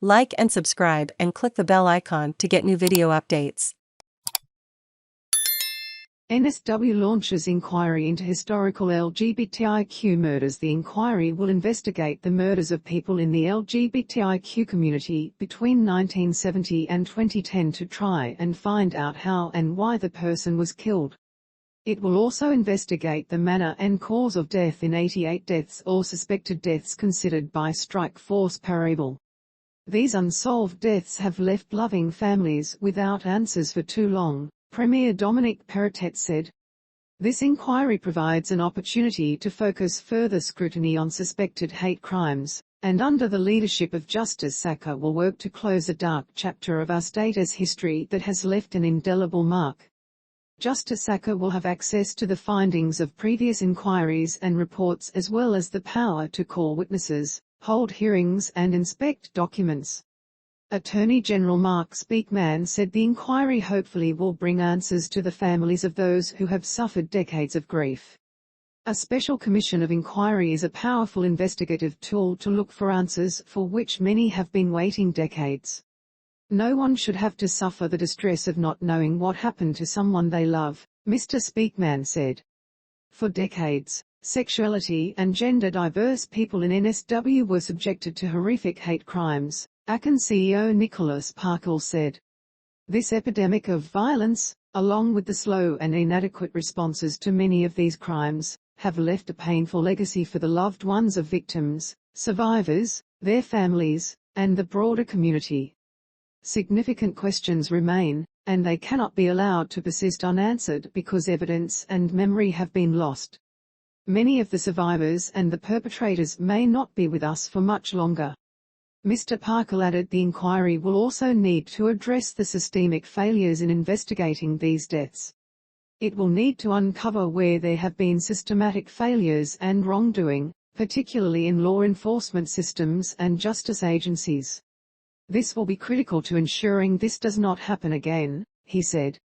Like and subscribe and click the bell icon to get new video updates. NSW launches inquiry into historical LGBTIQ murders. The inquiry will investigate the murders of people in the LGBTIQ community between 1970 and 2010 to try and find out how and why the person was killed. It will also investigate the manner and cause of death in 88 deaths or suspected deaths considered by Strike Force Parable. These unsolved deaths have left loving families without answers for too long, Premier Dominic Perrottet said. This inquiry provides an opportunity to focus further scrutiny on suspected hate crimes, and under the leadership of Justice Sacca will work to close a dark chapter of our state's history that has left an indelible mark. Justice Sacca will have access to the findings of previous inquiries and reports as well as the power to call witnesses, hold hearings and inspect documents. Attorney General Mark Speakman said the inquiry hopefully will bring answers to the families of those who have suffered decades of grief. A special commission of inquiry is a powerful investigative tool to look for answers for which many have been waiting decades. No one should have to suffer the distress of not knowing what happened to someone they love, Mr. Speakman said. For decades, sexuality and gender-diverse people in NSW were subjected to horrific hate crimes, ACAN CEO Nicholas Parkell said. This epidemic of violence, along with the slow and inadequate responses to many of these crimes, have left a painful legacy for the loved ones of victims, survivors, their families, and the broader community. Significant questions remain, and they cannot be allowed to persist unanswered because evidence and memory have been lost. Many of the survivors and the perpetrators may not be with us for much longer. Mr. Parkell added the inquiry will also need to address the systemic failures in investigating these deaths. It will need to uncover where there have been systematic failures and wrongdoing, particularly in law enforcement systems and justice agencies. This will be critical to ensuring this does not happen again, he said.